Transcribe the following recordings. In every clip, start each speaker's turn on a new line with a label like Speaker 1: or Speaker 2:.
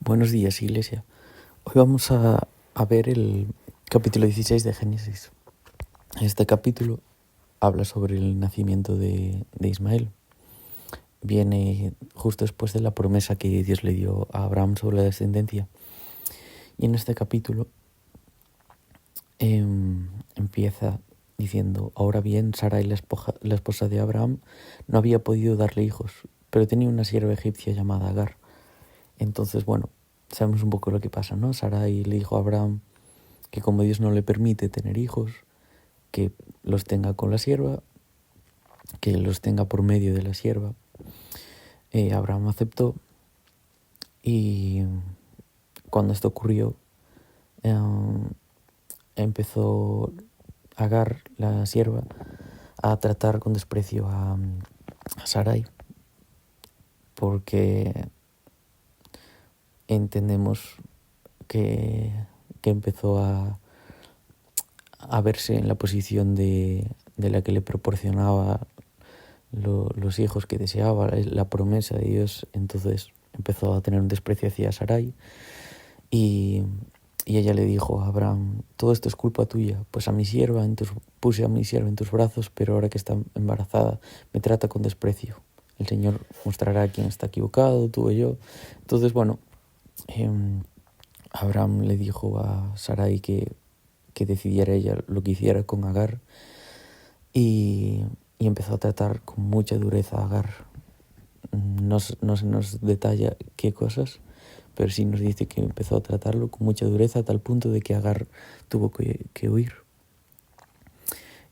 Speaker 1: Buenos días, Iglesia. Hoy vamos a ver el capítulo 16 de Génesis. Este capítulo habla sobre el nacimiento de Ismael. Viene justo después de la promesa que Dios le dio a Abraham sobre la descendencia. Y en este capítulo empieza diciendo: ahora bien, Sarai, la esposa de Abraham, no había podido darle hijos, pero tenía una sierva egipcia llamada Agar. Entonces, sabemos un poco lo que pasa, ¿no? Sarai le dijo a Abraham que como Dios no le permite tener hijos, que los tenga con la sierva, que los tenga por medio de la sierva. Abraham aceptó, y cuando esto ocurrió, empezó Agar, la sierva, a tratar con desprecio a Sarai, porque entendemos que empezó a verse en la posición de la que le proporcionaba los hijos que deseaba, la promesa de Dios. Entonces empezó a tener un desprecio hacia Sarai, y ella le dijo a Abraham: todo esto es culpa tuya, pues puse a mi sierva en tus brazos, pero ahora que está embarazada me trata con desprecio. El Señor mostrará quién está equivocado, tú o yo. Entonces, Abraham le dijo a Sarai que decidiera ella lo que hiciera con Agar, y empezó a tratar con mucha dureza a Agar. No se nos detalla qué cosas, pero sí nos dice que empezó a tratarlo con mucha dureza, a tal punto de que Agar tuvo que huir.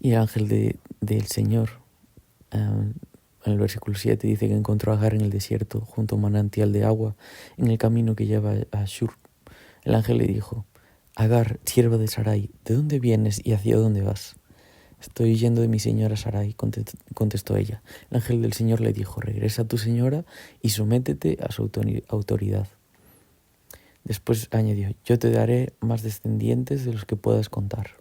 Speaker 1: Y el ángel del Señor, en el versículo 7, dice que encontró a Agar en el desierto, junto a un manantial de agua, en el camino que lleva a Shur. El ángel le dijo: Agar, sierva de Sarai, ¿de dónde vienes y hacia dónde vas? Estoy huyendo de mi señora Sarai, contestó ella. El ángel del Señor le dijo: regresa a tu señora y sométete a su autoridad. Después añadió: yo te daré más descendientes de los que puedas contar.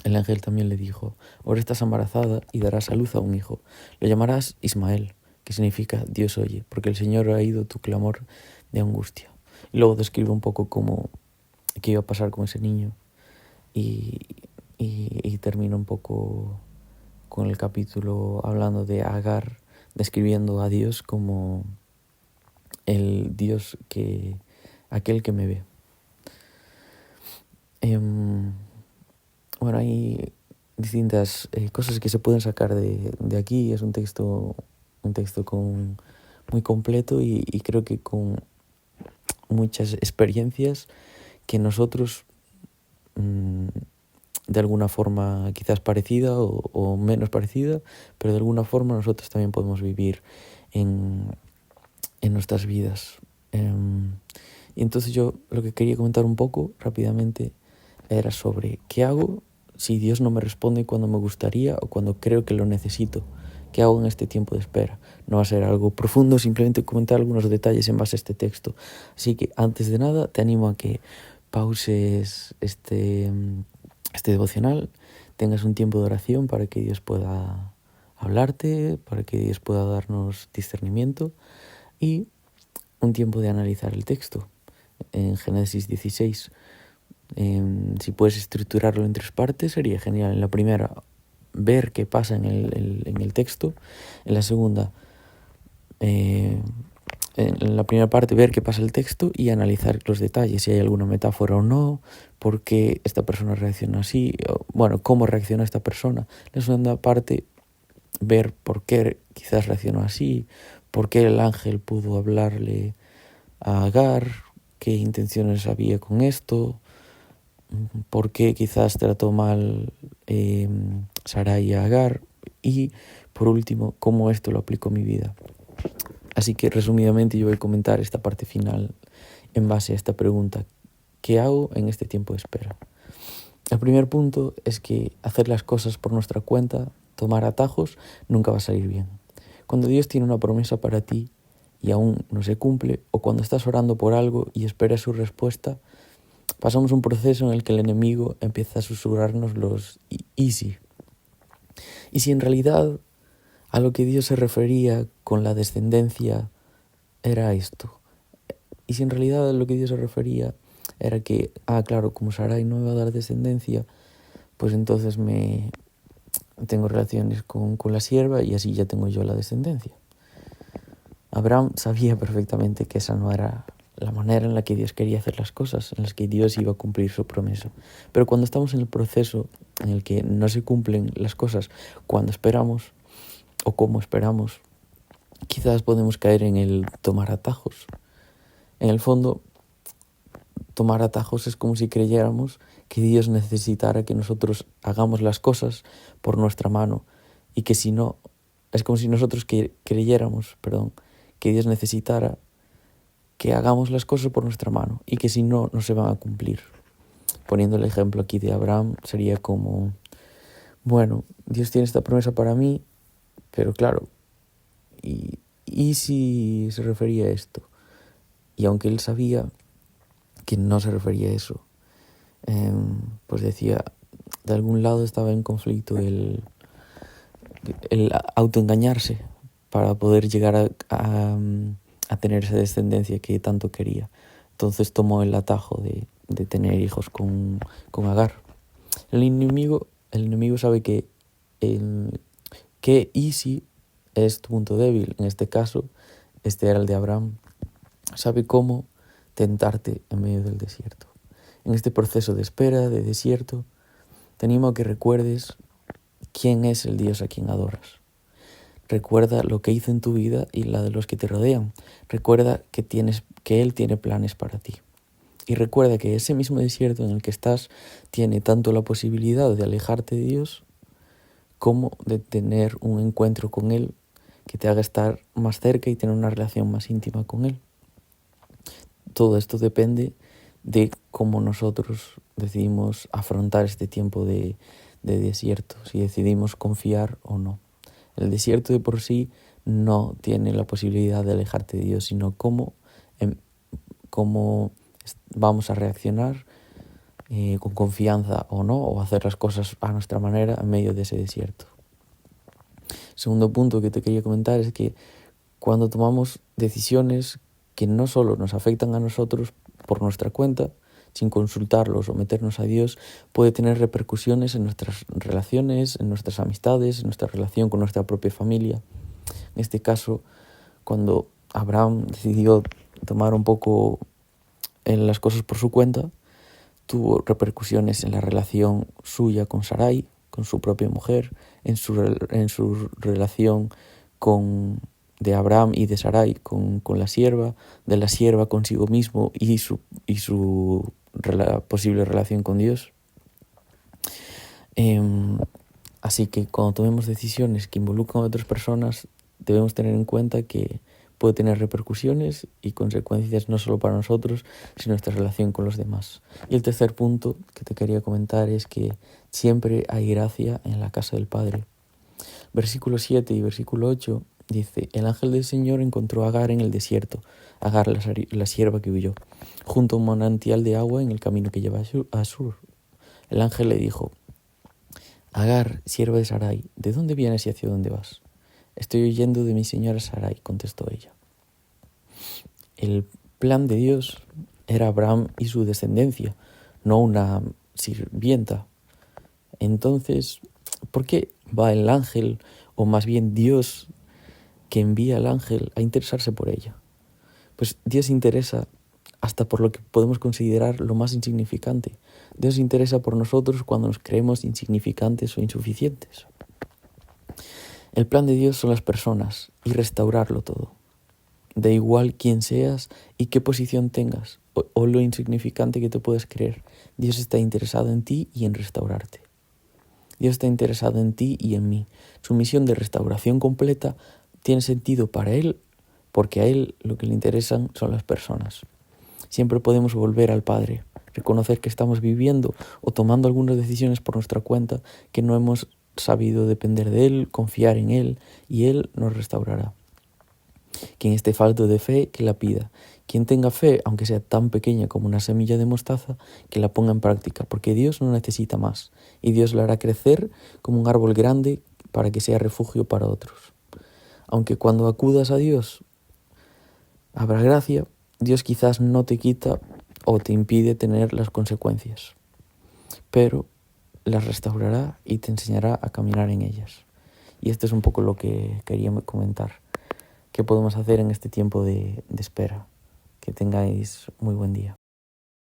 Speaker 1: El ángel también le dijo: ahora estás embarazada y darás a luz a un hijo. Lo llamarás Ismael, que significa Dios oye, porque el Señor ha oído tu clamor de angustia. Y luego describe un poco qué iba a pasar con ese niño, y termina un poco con el capítulo hablando de Agar, describiendo a Dios como el Dios aquel que me ve. Hay distintas cosas que se pueden sacar de aquí. Es un texto muy completo, y creo que con muchas experiencias que nosotros, de alguna forma quizás parecida o menos parecida, pero de alguna forma nosotros también podemos vivir en nuestras vidas. Y entonces yo lo que quería comentar un poco rápidamente era sobre qué hago si Dios no me responde cuando me gustaría o cuando creo que lo necesito. ¿Qué hago en este tiempo de espera? No va a ser algo profundo, simplemente comentar algunos detalles en base a este texto. Así que antes de nada te animo a que pauses este devocional, tengas un tiempo de oración para que Dios pueda hablarte, para que Dios pueda darnos discernimiento, y un tiempo de analizar el texto. En Génesis 16, si puedes estructurarlo en 3 partes, sería genial. En la primera, ver qué pasa en el texto. En la segunda, en la primera parte, ver qué pasa en el texto y analizar los detalles, si hay alguna metáfora o no, por qué esta persona reacciona así, cómo reacciona esta persona. En la segunda parte, ver por qué quizás reaccionó así, por qué el ángel pudo hablarle a Agar, qué intenciones había con esto, por qué quizás trató mal Sarai a Agar, y por último, cómo esto lo aplicó a mi vida. Así que resumidamente yo voy a comentar esta parte final en base a esta pregunta: ¿qué hago en este tiempo de espera? El primer punto es que hacer las cosas por nuestra cuenta, tomar atajos, nunca va a salir bien. Cuando Dios tiene una promesa para ti y aún no se cumple, o cuando estás orando por algo y esperas su respuesta, pasamos un proceso en el que el enemigo empieza a susurrarnos los easy. Y si en realidad a lo que Dios se refería con la descendencia era esto: y si en realidad lo que Dios se refería era que, claro, como Sarai no me va a dar descendencia, pues entonces tengo relaciones con la sierva y así ya tengo yo la descendencia. Abraham sabía perfectamente que esa no era la manera en la que Dios quería hacer las cosas, en las que Dios iba a cumplir su promesa. Pero cuando estamos en el proceso en el que no se cumplen las cosas cuando esperamos o como esperamos, quizás podemos caer en el tomar atajos. En el fondo, tomar atajos es como si creyéramos que Dios necesitara que nosotros hagamos las cosas por nuestra mano y que si no, es como si nosotros creyéramos, que Dios necesitara que hagamos las cosas por nuestra mano y que si no, no se van a cumplir. Poniendo el ejemplo aquí de Abraham, sería como, bueno, Dios tiene esta promesa para mí, pero claro, ¿y si se refería a esto? Y aunque él sabía que no se refería a eso, pues decía, de algún lado estaba en conflicto el autoengañarse para poder llegar a tener esa descendencia que tanto quería. Entonces tomó el atajo de tener hijos con Agar. El enemigo sabe que y si es tu punto débil. En este caso, este era el de Abraham. Sabe cómo tentarte en medio del desierto. En este proceso de espera, de desierto, te animo a que recuerdes quién es el Dios a quien adoras. Recuerda lo que hizo en tu vida y la de los que te rodean. Recuerda que Él tiene planes para ti. Y recuerda que ese mismo desierto en el que estás tiene tanto la posibilidad de alejarte de Dios como de tener un encuentro con Él que te haga estar más cerca y tener una relación más íntima con Él. Todo esto depende de cómo nosotros decidimos afrontar este tiempo de desierto, si decidimos confiar o no. El desierto de por sí no tiene la posibilidad de alejarte de Dios, sino cómo vamos a reaccionar con confianza o no, o hacer las cosas a nuestra manera en medio de ese desierto. Segundo punto que te quería comentar es que cuando tomamos decisiones que no solo nos afectan a nosotros por nuestra cuenta, sin consultarlos o meternos a Dios, puede tener repercusiones en nuestras relaciones, en nuestras amistades, en nuestra relación con nuestra propia familia. En este caso, cuando Abraham decidió tomar un poco en las cosas por su cuenta, tuvo repercusiones en la relación suya con Sarai, con su propia mujer, en su relación de Abraham y de Sarai con la sierva, de la sierva consigo mismo y su posible relación con Dios. Así que cuando tomemos decisiones que involucran a otras personas, debemos tener en cuenta que puede tener repercusiones y consecuencias no solo para nosotros, sino nuestra relación con los demás. Y el tercer punto que te quería comentar es que siempre hay gracia en la casa del Padre. Versículo 7 y versículo 8 dice: el ángel del Señor encontró a Agar en el desierto, Agar la sierva que huyó, junto a un manantial de agua en el camino que lleva a Sur. El ángel le dijo: Agar, sierva de Sarai, ¿de dónde vienes y hacia dónde vas? Estoy huyendo de mi señora Sarai, contestó ella. El plan de Dios era Abraham y su descendencia, no una sirvienta. Entonces, ¿por qué va el ángel, o más bien Dios, que envía al ángel a interesarse por ella? Pues Dios se interesa hasta por lo que podemos considerar lo más insignificante. Dios se interesa por nosotros cuando nos creemos insignificantes o insuficientes. El plan de Dios son las personas y restaurarlo todo. Da igual quién seas y qué posición tengas o lo insignificante que te puedes creer. Dios está interesado en ti y en restaurarte. Dios está interesado en ti y en mí. Su misión de restauración completa tiene sentido para Él, porque a Él lo que le interesan son las personas. Siempre podemos volver al Padre, reconocer que estamos viviendo o tomando algunas decisiones por nuestra cuenta, que no hemos sabido depender de Él, confiar en Él, y Él nos restaurará. Quien esté falto de fe, que la pida. Quien tenga fe, aunque sea tan pequeña como una semilla de mostaza, que la ponga en práctica, porque Dios no necesita más, y Dios la hará crecer como un árbol grande para que sea refugio para otros. Aunque cuando acudas a Dios habrá gracia, Dios quizás no te quita o te impide tener las consecuencias, pero las restaurará y te enseñará a caminar en ellas. Y esto es un poco lo que quería comentar. ¿Qué podemos hacer en este tiempo de espera? Que tengáis muy buen día.